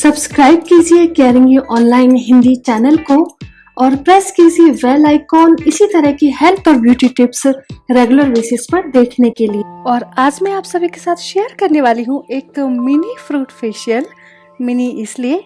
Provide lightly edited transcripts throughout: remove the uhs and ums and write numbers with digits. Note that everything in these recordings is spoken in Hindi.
सब्सक्राइब कीजिए caring you online Hindi channel को और प्रेस कीजिए बेल आइकॉन इसी तरह की हेल्थ और ब्यूटी टिप्स रेगुलर बेसिस पर देखने के लिए। और आज मैं आप सभी के साथ शेयर करने वाली हूँ एक मिनी फ्रूट फेशियल। मिनी इसलिए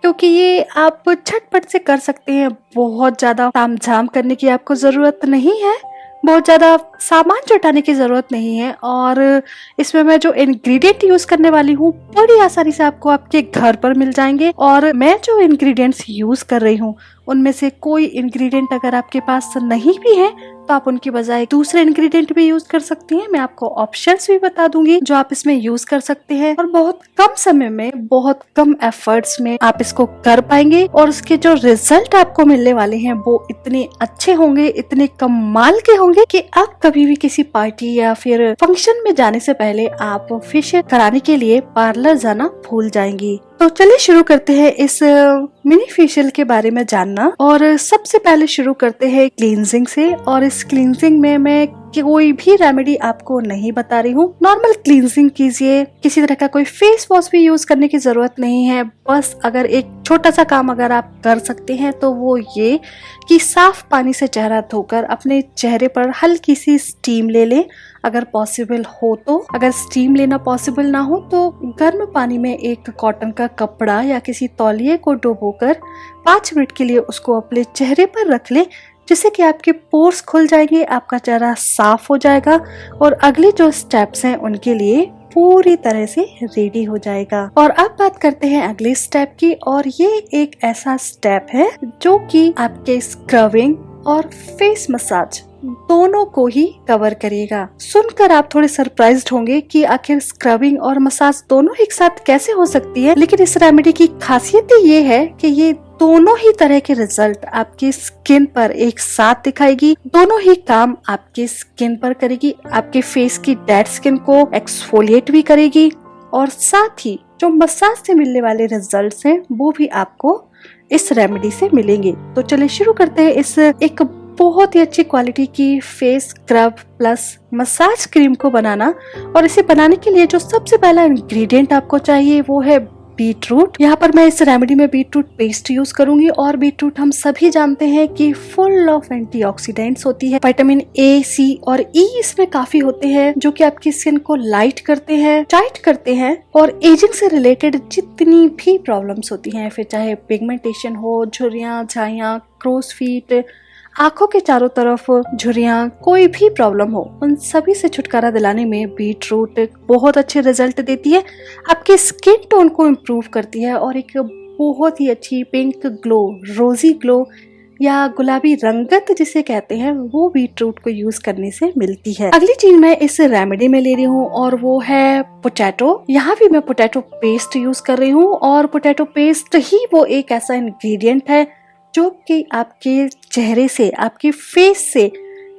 क्योंकि ये आप झटपट से कर सकते हैं, बहुत ज्यादा तामझाम करने की आपको जरूरत नहीं है, बहुत ज़्यादा सामान जुटाने की ज़रूरत नहीं है। और इसमें मैं जो इंग्रेडिएंट यूज़ करने वाली हूँ बड़ी आसानी से आपको आपके घर पर मिल जाएंगे। और मैं जो इंग्रेडिएंट्स यूज़ कर रही हूँ उनमें से कोई इंग्रेडिएंट अगर आपके पास नहीं भी है तो आप उनकी बजाय दूसरे इंग्रेडिएंट भी यूज कर सकती हैं। मैं आपको ऑप्शंस भी बता दूंगी जो आप इसमें यूज कर सकते हैं और बहुत कम समय में, बहुत कम एफर्ट्स में आप इसको कर पाएंगे। और उसके जो रिजल्ट आपको मिलने वाले हैं वो इतने अच्छे होंगे, इतने कमाल के होंगे कि आप कभी भी किसी पार्टी या फिर फंक्शन में जाने से पहले आप फेशियल कराने के लिए पार्लर जाना भूल जाएंगी। तो चलिए शुरू करते हैं इस मिनी फेशियल के बारे में जानना। और सबसे पहले शुरू करते हैं क्लींजिंग से। और इस क्लींजिंग में मैं कोई भी रेमेडी आपको नहीं बता रही हूँ, नॉर्मल क्लींजिंग कीजिए, किसी तरह का कोई फेस वॉश भी यूज करने की जरूरत नहीं है। बस अगर एक छोटा सा काम अगर आप कर सकते हैं तो वो ये कि साफ पानी से चेहरा धोकर अपने चेहरे पर हल्की सी स्टीम ले लें अगर पॉसिबल हो तो। अगर स्टीम लेना पॉसिबल ना हो तो गर्म पानी में एक कॉटन का कपड़ा या किसी तौलिए को डुबोकर 5 मिनट के लिए उसको अपने चेहरे पर रख लें, जिससे कि आपके पोर्स खुल जाएंगे, आपका चेहरा साफ हो जाएगा और अगले जो स्टेप्स हैं उनके लिए पूरी तरह से रेडी हो जाएगा। और अब बात करते हैं अगले स्टेप की। और ये एक ऐसा स्टेप है जो कि आपके स्क्रबिंग और फेस मसाज दोनों को ही कवर करेगा। सुनकर आप थोड़े सरप्राइज्ड होंगे कि आखिर स्क्रबिंग और मसाज दोनों एक साथ कैसे हो सकती है, लेकिन इस रेमेडी की खासियत ये है कि ये दोनों ही तरह के रिजल्ट आपकी स्किन पर एक साथ दिखाएगी। दोनों ही काम आपकी स्किन पर करेगी, आपके फेस की डेड स्किन को एक्सफोलिएट भी करेगी और साथ ही जो मसाज से मिलने वाले रिजल्ट्स हैं वो भी आपको इस रेमेडी से मिलेंगे। तो चलिए शुरू करते हैं इस एक बहुत ही अच्छी क्वालिटी की face scrub plus massage cream को बनाना। और इसे बनाने के लिए जो सबसे पहला इंग्रेडिएंट आपको चाहिए वो है बीट रूट। यहाँ पर मैं इस रेमेडी में बीट रूट पेस्ट यूज करूंगी। और बीट रूट हम सभी जानते हैं कि फुल ऑफ एंटीऑक्सीडेंट्स होती है। विटामिन ए, सी और ई इसमें काफी होते हैं जो कि आपकी स्किन को लाइट करते हैं, टाइट करते हैं। और एजिंग से रिलेटेड जितनी भी प्रॉब्लम्स होती हैं, फिर चाहे पिगमेंटेशन हो, झुर्रियां, झाइयां, क्रोस फीट, आंखों के चारों तरफ झुर्रियां, कोई भी प्रॉब्लम हो, उन सभी से छुटकारा दिलाने में बीट रूट बहुत अच्छे रिजल्ट देती है। आपके स्किन टोन को इम्प्रूव करती है और एक बहुत ही अच्छी पिंक ग्लो, रोजी ग्लो या गुलाबी रंगत जिसे कहते हैं वो बीट रूट को यूज करने से मिलती है। अगली चीज मैं इस रेमेडी में ले रही हूँ और वो है पोटैटो। यहाँ भी मैं पोटैटो पेस्ट यूज कर रही हूँ। और पोटैटो पेस्ट ही वो एक ऐसा इंग्रेडिएंट है जो कि आपके चेहरे से, आपके फेस से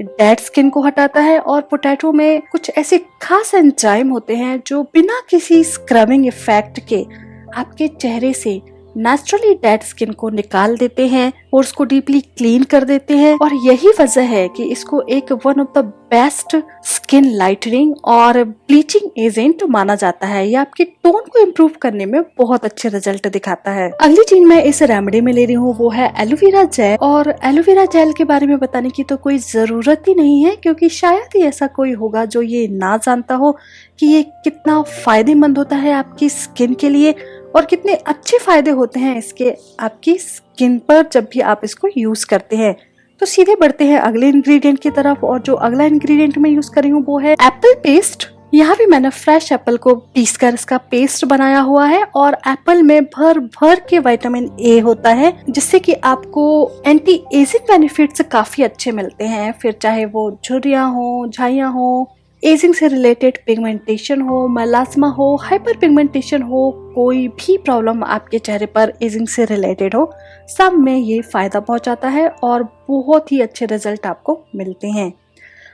डेड स्किन को हटाता है। और पोटैटो में कुछ ऐसे खास एंजाइम होते हैं जो बिना किसी स्क्रबिंग इफेक्ट के आपके चेहरे से नेचुरली डेड स्किन को निकाल देते हैं और उसको डीपली क्लीन कर देते हैं। और यही वजह है कि इसको एक one of the best skin lightening और ब्लीचिंग एजेंट माना जाता है। ये आपके टोन को इम्प्रूव करने में बहुत अच्छे रिजल्ट दिखाता है। अगली चीज मैं इस रेमेडी में ले रही हूँ वो है एलोवेरा जेल। और एलोवेरा जेल के बारे में बताने की तो कोई जरूरत ही नहीं है, क्योंकि शायद ही ऐसा कोई होगा जो ये ना जानता हो कि ये कितना फायदेमंद होता है आपकी स्किन के लिए और कितने अच्छे फायदे होते हैं इसके आपकी स्किन पर जब भी आप इसको यूज करते हैं। तो सीधे बढ़ते हैं अगले इंग्रेडिएंट की तरफ। और जो अगला इंग्रेडिएंट मैं यूज कर रही हूँ वो है एप्पल पेस्ट। यहाँ भी मैंने फ्रेश एप्पल को पीसकर इसका पेस्ट बनाया हुआ है। और एप्पल में भर भर के विटामिन ए होता है, जिससे कि आपको एंटी एजिंग बेनिफिट्स काफी अच्छे मिलते हैं। फिर चाहे वो झुर्रियां हो, झाइयां हो, एजिंग से रिलेटेड पिगमेंटेशन हो, मेलास्मा हो, हाइपर पिगमेंटेशन हो, कोई भी प्रॉब्लम आपके चेहरे पर एजिंग से रिलेटेड हो, सब में ये फायदा पहुंचाता है और बहुत ही अच्छे रिजल्ट आपको मिलते हैं।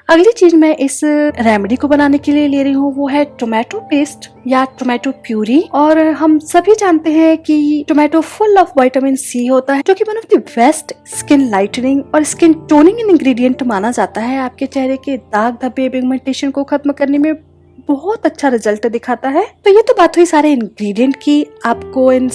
अगली चीज मैं इस रेमेडी को बनाने के लिए ले रही हूँ वो है टोमेटो पेस्ट या टोमेटो प्यूरी। और हम सभी जानते हैं कि tomato full of vitamin C होता है, जो कि one of the best skin lightening और स्किन टोनिंग इंग्रेडिएंट माना जाता है। आपके चेहरे के दाग धब्बे, पिगमेंटेशन को खत्म करने में बहुत अच्छा रिजल्ट दिखाता है। तो ये तो बात हुई सारे इंग्रेडिएंट की। आपको इन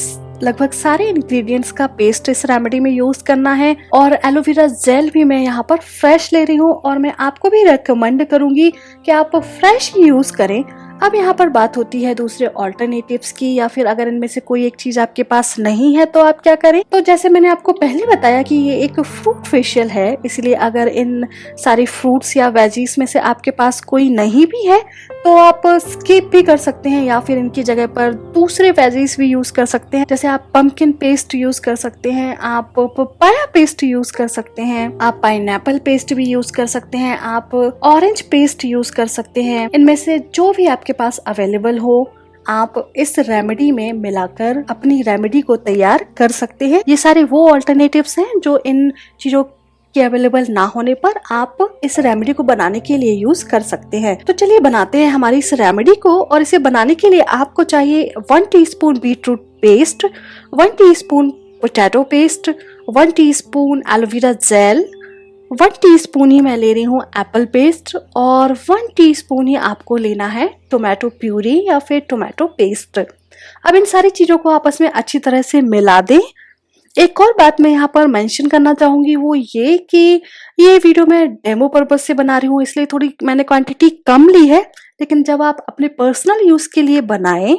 लगभग सारे इंग्रेडिएंट्स का पेस्ट इस रेमेडी में यूज करना है। और एलोवेरा जेल भी मैं यहाँ पर फ्रेश ले रही हूँ और मैं आपको भी रेकमेंड करूंगी कि आप फ्रेश ही यूज करें। अब यहाँ पर बात होती है दूसरे ऑल्टरनेटिव्स की, या फिर अगर इनमें से कोई एक चीज आपके पास नहीं है तो आप क्या करें। तो जैसे मैंने आपको पहले बताया कि ये एक फ्रूट फेशियल है, इसलिए अगर इन सारी फ्रूट्स या वेजीज में से आपके पास कोई नहीं भी है तो आप स्किप भी कर सकते हैं, या फिर इनकी जगह पर दूसरे वेजीज भी यूज कर सकते हैं। जैसे आप पंपकिन पेस्ट यूज कर सकते हैं, आप पपाया पेस्ट यूज कर सकते हैं, आप पाइनएप्पल पेस्ट भी यूज कर सकते हैं, आप ऑरेंज पेस्ट यूज कर सकते हैं। इनमें से जो भी आपके पास अवेलेबल हो आप इस रेमेडी में मिलाकर अपनी रेमेडी को तैयार कर सकते हैं। ये सारे वो ऑल्टरनेटिव्स हैं जो इन चीजों के अवेलेबल ना होने पर आप इस रेमेडी को बनाने के लिए यूज कर सकते हैं। तो चलिए बनाते हैं हमारी इस रेमेडी को। और इसे बनाने के लिए आपको चाहिए 1 teaspoon beetroot paste, 1 teaspoon potato paste, 1 teaspoon aloe vera gel, 1 teaspoon ही मैं ले रही हूँ एप्पल पेस्ट, और 1 टीस्पून ही आपको लेना है टोमेटो प्यूरी या फिर टोमेटो पेस्ट। अब इन सारी चीजों को आपस में अच्छी तरह से मिला दें। एक और बात मैं यहाँ पर मेंशन करना चाहूंगी वो ये कि ये वीडियो मैं डेमो पर्पज से बना रही हूँ, इसलिए थोड़ी मैंने क्वांटिटी कम ली है। लेकिन जब आप अपने पर्सनल यूज के लिए बनाएं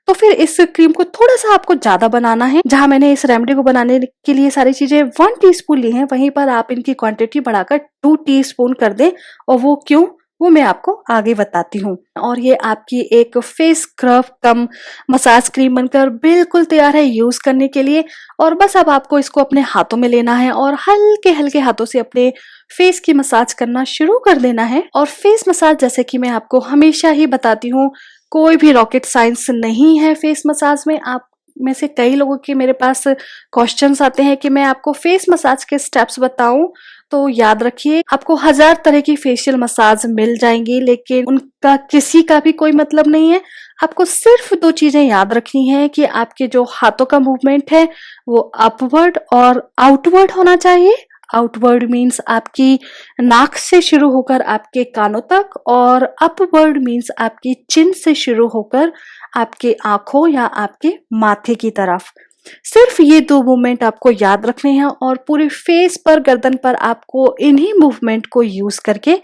तो फिर इस क्रीम को थोड़ा सा आपको ज्यादा बनाना है। जहां मैंने इस रेमेडी को बनाने के लिए सारी चीजें 1 टीस्पून ली हैं, वहीं पर आप इनकी क्वांटिटी बढ़ाकर 2 टीस्पून कर दें। और वो क्यों, वो मैं आपको आगे बताती हूँ। और ये आपकी एक फेस स्क्रब कम मसाज क्रीम बनकर बिल्कुल तैयार है यूज करने के लिए। और बस अब आपको इसको अपने हाथों में लेना है और हल्के हल्के हाथों से अपने फेस की मसाज करना शुरू कर देना है। और फेस मसाज जैसे कि मैं आपको हमेशा ही बताती हूँ, कोई भी रॉकेट साइंस नहीं है फेस मसाज में। आप में से कई लोगों के मेरे पास क्वेश्चंस आते हैं कि मैं आपको फेस मसाज के स्टेप्स बताऊं, तो याद रखिए आपको 1000 तरह की फेशियल मसाज मिल जाएंगी, लेकिन उनका किसी का भी कोई मतलब नहीं है। आपको सिर्फ 2 चीजें याद रखनी है कि आपके जो हाथों का मूवमेंट है वो अपवर्ड और आउटवर्ड होना चाहिए। आउटवर्ड मीन्स आपकी नाक से शुरू होकर आपके कानों तक, और अपवर्ड मीन्स आपकी चिन से शुरू होकर आपके आंखों या आपके माथे की तरफ। सिर्फ ये 2 मूवमेंट आपको याद रखने हैं और पूरे फेस पर, गर्दन पर आपको इन्हीं मूवमेंट को यूज करके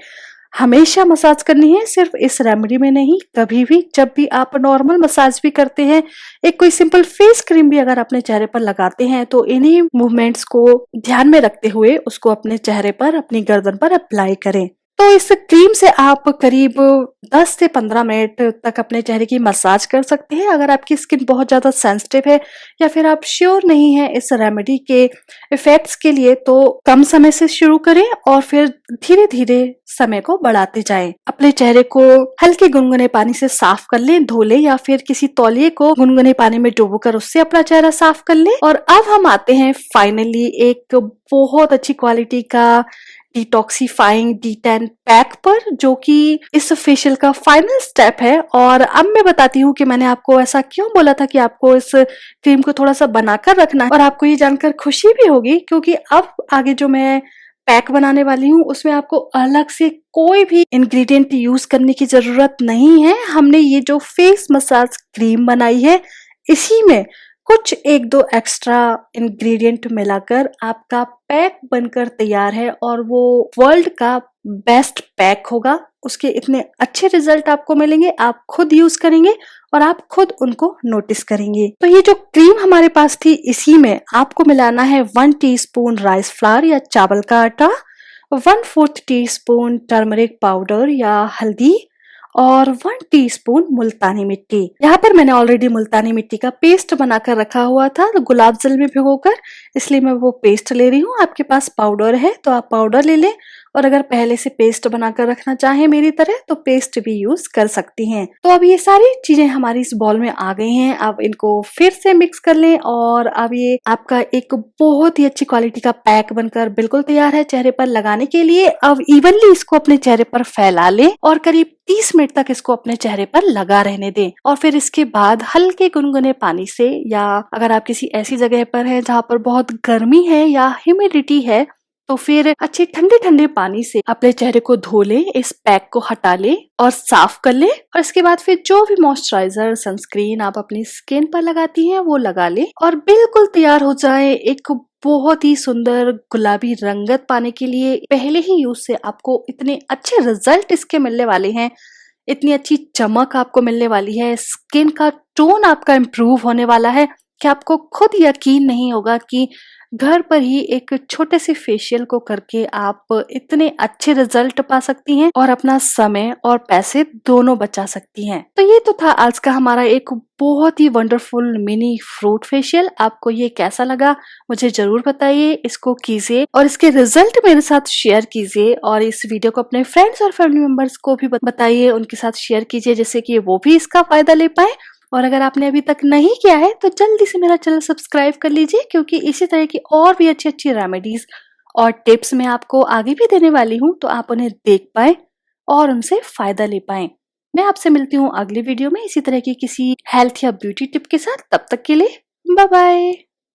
हमेशा मसाज करनी है। सिर्फ इस रेमेडी में नहीं, कभी भी जब भी आप नॉर्मल मसाज भी करते हैं, एक कोई सिंपल फेस क्रीम भी अगर अपने चेहरे पर लगाते हैं तो इन्हीं मूवमेंट्स को ध्यान में रखते हुए उसको अपने चेहरे पर, अपनी गर्दन पर अप्लाई करें। तो इस क्रीम से आप करीब 10 से 15 मिनट तक अपने चेहरे की मसाज कर सकते हैं। अगर आपकी स्किन बहुत ज्यादा सेंसिटिव है या फिर आप श्योर नहीं है इस रेमेडी के इफेक्ट्स के लिए, तो कम समय से शुरू करें और फिर धीरे धीरे समय को बढ़ाते जाएं। अपने चेहरे को हल्के गुनगुने पानी से साफ कर लें, धो लें, या फिर किसी तौलिए को गुनगुने पानी में डुबोकर उससे अपना चेहरा साफ कर लें। और अब हम आते हैं फाइनली एक बहुत अच्छी क्वालिटी का डिटॉक्सीफाइंग D10 पैक पर, जो कि इस फेशियल का फाइनल स्टेप है। और अब मैं बताती हूँ कि मैंने आपको ऐसा क्यों बोला था कि आपको इस क्रीम को थोड़ा सा बनाकर रखना है। और आपको ये जानकर खुशी भी होगी क्योंकि अब आगे जो मैं पैक बनाने वाली हूँ उसमें आपको अलग से कोई भी इंग्रेडिएंट यूज करने की जरूरत नहीं है। हमने ये जो फेस मसाज क्रीम बनाई है इसी में कुछ 1-2 एक्स्ट्रा इंग्रेडिएंट मिलाकर आपका पैक बनकर तैयार है, और वो वर्ल्ड का बेस्ट पैक होगा। उसके इतने अच्छे रिजल्ट आपको मिलेंगे, आप खुद यूज करेंगे और आप खुद उनको नोटिस करेंगे। तो ये जो क्रीम हमारे पास थी, इसी में आपको मिलाना है 1 टीस्पून राइस फ्लावर या चावल का आटा, 1/4 टीस्पून टर्मरिक पाउडर या हल्दी, और 1 टीस्पून मुल्तानी मिट्टी। यहाँ पर मैंने ऑलरेडी मुल्तानी मिट्टी का पेस्ट बनाकर रखा हुआ था गुलाब जल में भिगोकर, इसलिए मैं वो पेस्ट ले रही हूँ। आपके पास पाउडर है तो आप पाउडर ले लें, और अगर पहले से पेस्ट बनाकर रखना चाहें मेरी तरह तो पेस्ट भी यूज कर सकती हैं। तो अब ये सारी चीजें हमारी इस बॉल में आ गई हैं। अब इनको फिर से मिक्स कर लें, और अब ये आपका एक बहुत ही अच्छी क्वालिटी का पैक बनकर बिल्कुल तैयार है चेहरे पर लगाने के लिए। अब इवनली इसको अपने चेहरे पर फैला लें और करीब 30 मिनट तक इसको अपने चेहरे पर लगा रहने दें। और फिर इसके बाद हल्के गुनगुने पानी से, या अगर आप किसी ऐसी जगह पर हैं जहां पर बहुत गर्मी है या ह्यूमिडिटी है, तो फिर अच्छे ठंडे ठंडे पानी से अपने चेहरे को धो ले, इस पैक को हटा ले और साफ कर ले। और इसके बाद फिर जो भी मॉइस्चराइजर सनस्क्रीन आप अपनी स्किन पर लगाती हैं वो लगा ले और बिल्कुल तैयार हो जाए एक बहुत ही सुंदर गुलाबी रंगत पाने के लिए। पहले ही यूज से आपको इतने अच्छे रिजल्ट इसके मिलने वाले हैं, इतनी अच्छी चमक आपको मिलने वाली है, स्किन का टोन आपका इम्प्रूव होने वाला है कि आपको खुद यकीन नहीं होगा कि घर पर ही एक छोटे से फेशियल को करके आप इतने अच्छे रिजल्ट पा सकती हैं और अपना समय और पैसे दोनों बचा सकती हैं। तो ये तो था आज का हमारा एक बहुत ही वंडरफुल मिनी फ्रूट फेशियल। आपको ये कैसा लगा मुझे जरूर बताइए, इसको कीजिए और इसके रिजल्ट मेरे साथ शेयर कीजिए और इस वीडियो को अपने फ्रेंड्स और फैमिली मेंबर्स को भी बताइए, उनके साथ शेयर कीजिए जिससे कि वो भी इसका फायदा ले पाए। और अगर आपने अभी तक नहीं किया है तो जल्दी से मेरा चैनल सब्सक्राइब कर लीजिए, क्योंकि इसी तरह की और भी अच्छी अच्छी रेमेडीज और टिप्स मैं आपको आगे भी देने वाली हूँ, तो आप उन्हें देख पाए और उनसे फायदा ले पाए। मैं आपसे मिलती हूँ अगली वीडियो में इसी तरह की किसी हेल्थ या ब्यूटी टिप के साथ। तब तक के लिए बाय बाय।